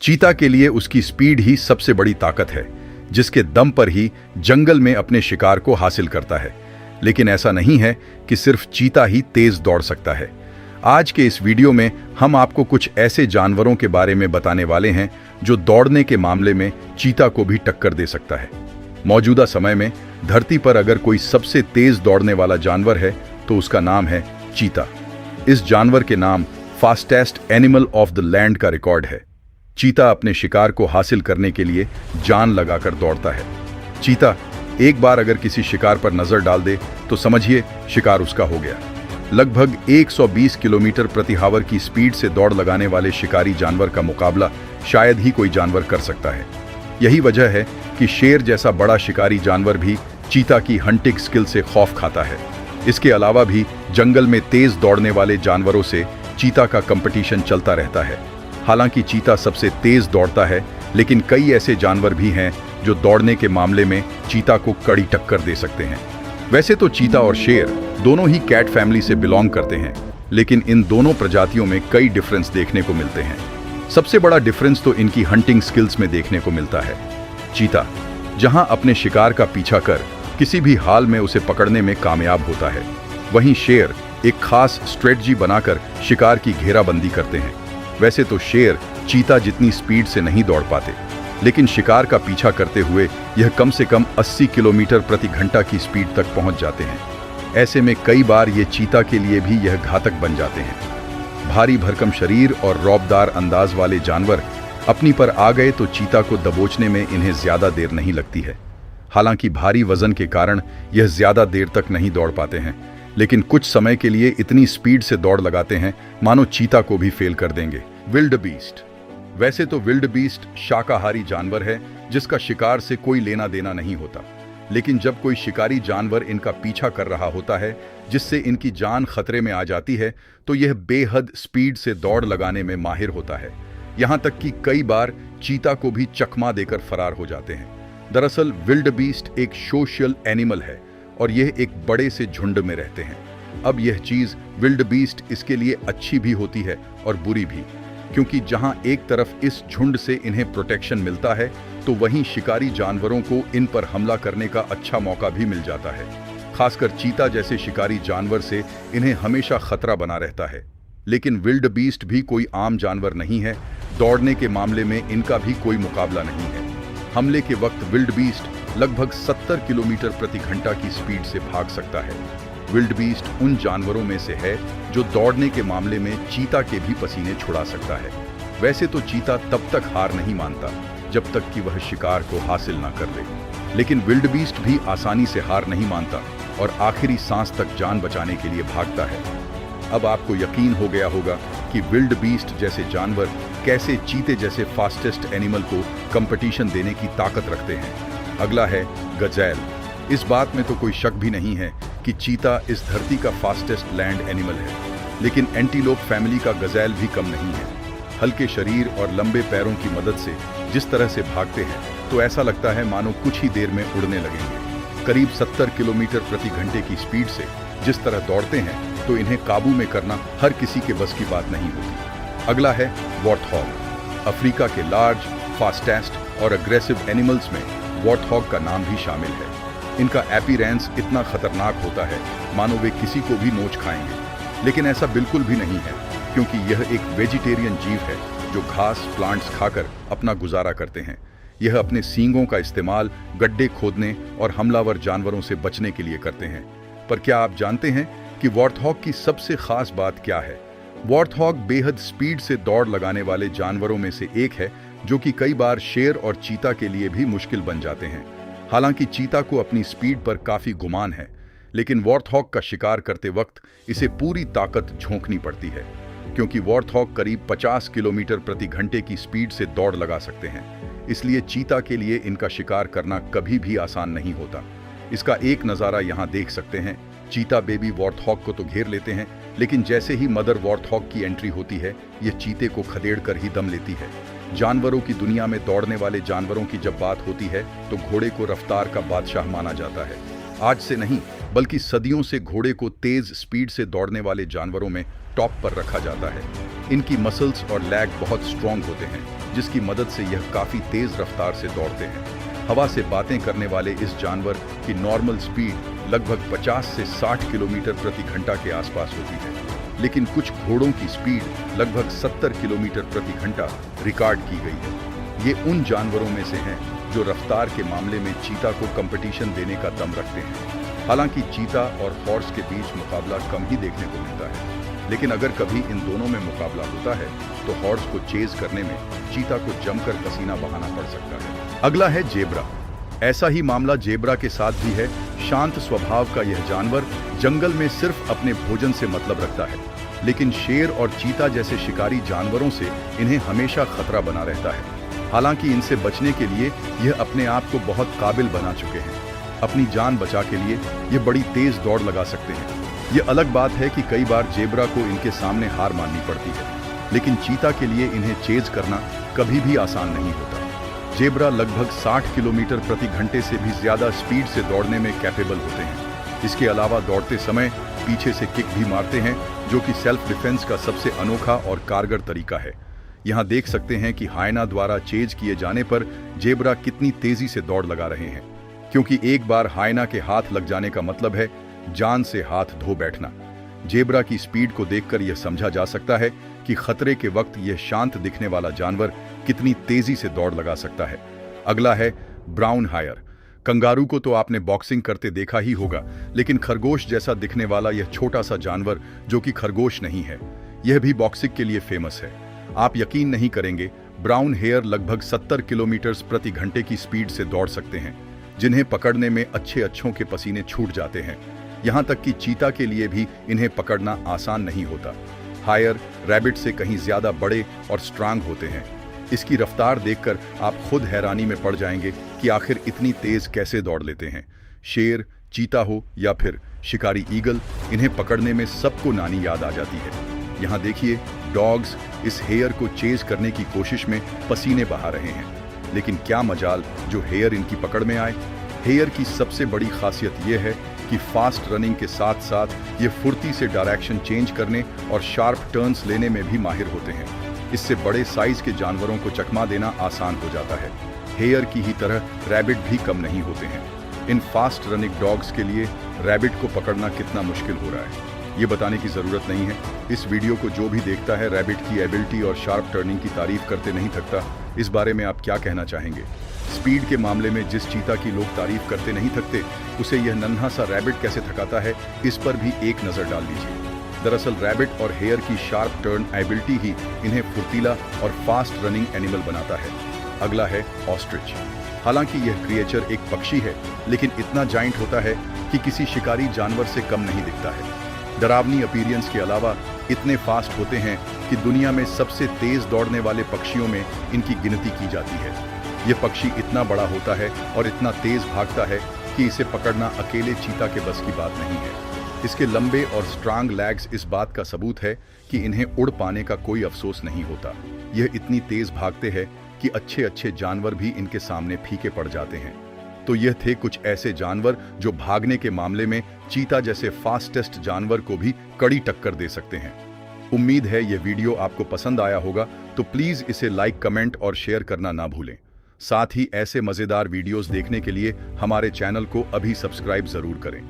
चीता के लिए उसकी स्पीड ही सबसे बड़ी ताकत है, जिसके दम पर ही जंगल में अपने शिकार को हासिल करता है। लेकिन ऐसा नहीं है कि सिर्फ चीता ही तेज दौड़ सकता है। आज के इस वीडियो में हम आपको कुछ ऐसे जानवरों के बारे में बताने वाले हैं जो दौड़ने के मामले में चीता को भी टक्कर दे सकता है। मौजूदा समय में धरती पर अगर कोई सबसे तेज दौड़ने वाला जानवर है तो उसका नाम है चीता। इस जानवर के नाम fastest animal of the land का रिकॉर्ड है। चीता अपने शिकार को हासिल करने के लिए जान लगाकर दौड़ता है। चीता एक बार अगर किसी शिकार पर नजर डाल दे तो समझिए शिकार उसका हो गया। लगभग 120 किलोमीटर प्रति आवर की स्पीड से दौड़ लगाने वाले शिकारी जानवर का मुकाबला शायद ही कोई जानवर कर सकता है। यही वजह है कि शेर जैसा बड़ा शिकारी जानवर भी चीता की हंटिंग स्किल से खौफ खाता है। इसके अलावा भी जंगल में तेज दौड़ने वाले जानवरों से चीता का कंपटीशन चलता रहता है। हालांकि चीता सबसे तेज दौड़ता है, लेकिन कई ऐसे जानवर भी हैं जो दौड़ने के मामले में चीता को कड़ी टक्कर दे सकते हैं। वैसे तो चीता और शेर दोनों ही कैट फैमिली से बिलोंग करते हैं, लेकिन इन दोनों प्रजातियों में कई डिफरेंस देखने को मिलते हैं। सबसे बड़ा डिफरेंस तो इनकी हंटिंग स्किल्स में देखने को मिलता है। चीता जहां अपने शिकार का पीछा कर किसी भी हाल में उसे पकड़ने में कामयाब होता है, वहीं शेर एक खास स्ट्रेटजी बनाकर शिकार की घेराबंदी करते हैं। वैसे तो शेर चीता जितनी स्पीड से नहीं दौड़ पाते, लेकिन शिकार का पीछा करते हुए यह कम से कम 80 किलोमीटर प्रति घंटा की स्पीड तक पहुंच जाते हैं। ऐसे में कई बार ये चीता के लिए भी यह घातक बन जाते हैं। भारी भरकम शरीर और रौबदार अंदाज वाले जानवर अपनी पर आ गए तो चीता को दबोचने में इन्हें ज्यादा देर नहीं लगती है। हालांकि भारी वजन के कारण यह ज्यादा देर तक नहीं दौड़ पाते हैं, लेकिन कुछ समय के लिए इतनी स्पीड से दौड़ लगाते हैं मानो चीता को भी फेल कर देंगे। Wild beast. वैसे तो विल्ड बीस्ट शाकाहारी जानवर है जिसका शिकार से कोई लेना देना नहीं होता, लेकिन जब कोई शिकारी जानवर इनका पीछा कर रहा होता है जिससे इनकी जान खतरे में आ जाती है तो यह बेहद स्पीड से दौड़ लगाने में माहिर होता है। यहां तक कि कई बार चीता को भी चकमा देकर फरार हो जाते हैं। दरअसल विल्ड बीस्ट एक सोशल एनिमल है और यह एक बड़े से झुंड में रहते हैं। अब यह चीज विल्ड बीस्ट इसके लिए अच्छी भी होती है और बुरी भी, क्योंकि जहां एक तरफ इस झुंड से इन्हें प्रोटेक्शन मिलता है तो वहीं शिकारी जानवरों को इन पर हमला करने का अच्छा मौका भी मिल जाता है। खासकर चीता जैसे शिकारी जानवर से इन्हें हमेशा खतरा बना रहता है। लेकिन विल्ड बीस्ट भी कोई आम जानवर नहीं है। दौड़ने के मामले में इनका भी कोई मुकाबला नहीं है। हमले के वक्त विल्ड बीस्ट लगभग 70 किलोमीटर प्रति घंटा की स्पीड से भाग सकता है। विल्ड बीस्ट उन जानवरों में से है जो दौड़ने के मामले में चीता के भी पसीने छुड़ा सकता है। वैसे तो चीता तब तक हार नहीं मानता जब तक कि वह शिकार को हासिल ना कर ले, लेकिन विल्ड बीस्ट भी आसानी से हार नहीं मानता और आखिरी सांस तक जान बचाने के लिए भागता है। अब आपको यकीन हो गया होगा कि विल्ड बीस्ट जैसे जानवर कैसे चीते जैसे फास्टेस्ट एनिमल को कंपटीशन देने की ताकत रखते हैं। अगला है गजेल। इस बात में तो कोई शक भी नहीं है कि चीता इस धरती का फास्टेस्ट लैंड एनिमल है, लेकिन एंटीलोप फैमिली का गजेल भी कम नहीं है। हल्के शरीर और लंबे पैरों की मदद से जिस तरह से भागते हैं तो ऐसा लगता है मानो कुछ ही देर में उड़ने लगेंगे। करीब 70 किलोमीटर प्रति घंटे की स्पीड से जिस तरह दौड़ते हैं तो इन्हें काबू में करना हर किसी के बस की बात नहीं होती। अगला है वॉर्थॉग। अफ्रीका के लार्ज, फास्टेस्ट और अग्रेसिव एनिमल्स में वॉर्थॉग का नाम भी शामिल है। इनका अपीयरेंस इतना खतरनाक होता है मानो वे किसी को भी नोच खाएंगे, लेकिन ऐसा बिल्कुल भी नहीं है, क्योंकि यह एक वेजिटेरियन जीव है जो घास प्लांट्स खाकर अपना गुजारा करते हैं। यह अपने सींगों का इस्तेमाल गड्ढे खोदने और हमलावर जानवरों से बचने के लिए करते हैं। पर क्या आप जानते हैं कि वॉर्थॉग की सबसे खास बात क्या है? वॉर्थॉग बेहद स्पीड से दौड़ लगाने वाले जानवरों में से एक है जो कि कई बार शेर और चीता के लिए भी मुश्किल बन जाते हैं। हालांकि चीता को अपनी स्पीड पर काफी गुमान है, लेकिन वॉर्थॉग का शिकार करते वक्त इसे पूरी ताकत झोंकनी पड़ती है, क्योंकि वॉर्थॉग करीब 50 किलोमीटर प्रति घंटे की स्पीड से दौड़ लगा सकते हैं। इसलिए चीता के लिए इनका शिकार करना कभी भी आसान नहीं होता। इसका एक नज़ारा यहाँ देख सकते हैं। चीता बेबी वॉर्थॉग को तो घेर लेते हैं, लेकिन जैसे ही मदर वॉर्थॉग की एंट्री होती है यह चीते को खदेड़ कर ही दम लेती है। जानवरों की दुनिया में दौड़ने वाले जानवरों की जब बात होती है तो घोड़े को रफ्तार का बादशाह माना जाता है। आज से नहीं बल्कि सदियों से घोड़े को तेज स्पीड से दौड़ने वाले जानवरों में टॉप पर रखा जाता है। इनकी मसल्स और लैग बहुत स्ट्रॉन्ग होते हैं, जिसकी मदद से यह काफी तेज रफ्तार से दौड़ते हैं। हवा से बातें करने वाले इस जानवर की नॉर्मल स्पीड लगभग 50 से 60 किलोमीटर प्रति घंटा के आसपास होती है, लेकिन कुछ घोड़ों की स्पीड लगभग 70 किलोमीटर प्रति घंटा रिकॉर्ड की गई है। ये उन जानवरों में से हैं जो रफ्तार के मामले में चीता को कंपटीशन देने का दम रखते हैं। हालांकि चीता और हॉर्स के बीच मुकाबला कम ही देखने को मिलता है, लेकिन अगर कभी इन दोनों में मुकाबला होता है तो हॉर्स को चेज करने में चीता को जमकर पसीना बहाना पड़ सकता है। अगला है जेब्रा। ऐसा ही मामला जेब्रा के साथ भी है। शांत स्वभाव का यह जानवर जंगल में सिर्फ अपने भोजन से मतलब रखता है, लेकिन शेर और चीता जैसे शिकारी जानवरों से इन्हें हमेशा खतरा बना रहता है। हालांकि इनसे बचने के लिए यह अपने आप को बहुत काबिल बना चुके हैं। अपनी जान बचा के लिए ये बड़ी तेज दौड़ लगा सकते हैं। ये अलग बात है कि कई बार जेब्रा को इनके सामने हार माननी पड़ती है, लेकिन चीता के लिए इन्हें चेज करना कभी भी आसान नहीं होता। जेब्रा लगभग 60 किलोमीटर प्रति घंटे से भी ज्यादा स्पीड से दौड़ने में कैपेबल होते हैं। इसके अलावा दौड़ते समय पीछे से किक भी मारते हैं, जो कि सेल्फ डिफेंस का सबसे अनोखा और कारगर तरीका है। यहाँ देख सकते हैं कि हायना द्वारा चेज किए जाने पर जेब्रा कितनी तेजी से दौड़ लगा रहे हैं, क्योंकि एक बार हायना के हाथ लग जाने का मतलब है जान से हाथ धो बैठना। जेब्रा की स्पीड को देखकर यह समझा जा सकता है कि खतरे के वक्त यह शांत दिखने वाला जानवर कितनी तेजी से दौड़ लगा सकता है। अगला है ब्राउन हायर। कंगारू को तो आपने बॉक्सिंग करते देखा ही होगा, लेकिन खरगोश जैसा दिखने वाला यह छोटा सा जानवर, जो कि खरगोश नहीं है, यह भी बॉक्सिंग के लिए फेमस है। आप यकीन नहीं करेंगे, ब्राउन हेयर लगभग 70 किलोमीटर प्रति घंटे की स्पीड से दौड़ सकते हैं, जिन्हें पकड़ने में अच्छों के पसीने छूट जाते हैं। यहाँ तक कि चीता के लिए भी इन्हें पकड़ना आसान नहीं होता। हायर रैबिट से कहीं ज्यादा बड़े और स्ट्रांग होते हैं। इसकी रफ्तार देखकर आप खुद हैरानी में पड़ जाएंगे कि आखिर इतनी तेज कैसे दौड़ लेते हैं। शेर, चीता हो या फिर शिकारी ईगल, इन्हें पकड़ने में सबको नानी याद आ जाती है। यहाँ देखिए, डॉग्स इस हेयर को चेज करने की कोशिश में पसीने बहा रहे हैं, लेकिन क्या मजाल जो हेयर इनकी पकड़ में आए। हेयर की सबसे बड़ी खासियत यह है कि फास्ट रनिंग के साथ साथ ये फुर्ती से डायरेक्शन चेंज करने और शार्प टर्न्स लेने में भी माहिर होते हैं। इससे बड़े साइज के जानवरों को चकमा देना आसान हो जाता है। हेयर की ही तरह रैबिट भी कम नहीं होते हैं। इन फास्ट रनिंग डॉग्स के लिए रैबिट को पकड़ना कितना मुश्किल हो रहा है, ये बताने की जरूरत नहीं है। इस वीडियो को जो भी देखता है रैबिट की एबिलिटी और शार्प टर्निंग की तारीफ करते नहीं थकता। इस बारे में आप क्या कहना चाहेंगे? स्पीड के मामले में जिस चीता की लोग तारीफ करते नहीं थकते, उसे यह नन्हा सा रैबिट कैसे थकाता है, इस पर भी एक नजर डाल लीजिए। दरअसल रैबिट और हेयर की शार्प टर्न एबिलिटी ही इन्हें फुर्तीला और फास्ट रनिंग एनिमल बनाता है। अगला है ऑस्ट्रिच। हालांकि यह क्रिएचर एक पक्षी है, लेकिन इतना जाइंट होता है कि किसी शिकारी जानवर से कम नहीं दिखता है। डरावनी अपीयरेंस के अलावा इतने फास्ट होते हैं कि दुनिया में सबसे तेज दौड़ने वाले पक्षियों में इनकी गिनती की जाती है। यह पक्षी इतना बड़ा होता है और इतना तेज भागता है कि इसे पकड़ना अकेले चीता के बस की बात नहीं है। इसके लंबे और स्ट्रांग लेग्स इस बात का सबूत है कि इन्हें उड़ पाने का कोई अफसोस नहीं होता। यह इतनी तेज भागते हैं कि अच्छे जानवर भी इनके सामने फीके पड़ जाते हैं। तो यह थे कुछ ऐसे जानवर जो भागने के मामले में चीता जैसे फास्टेस्ट जानवर को भी कड़ी टक्कर दे सकते हैं। उम्मीद है यह वीडियो आपको पसंद आया होगा, तो प्लीज इसे लाइक, कमेंट और शेयर करना ना भूलें। साथ ही ऐसे मजेदार वीडियोस देखने के लिए हमारे चैनल को अभी सब्सक्राइब जरूर करें।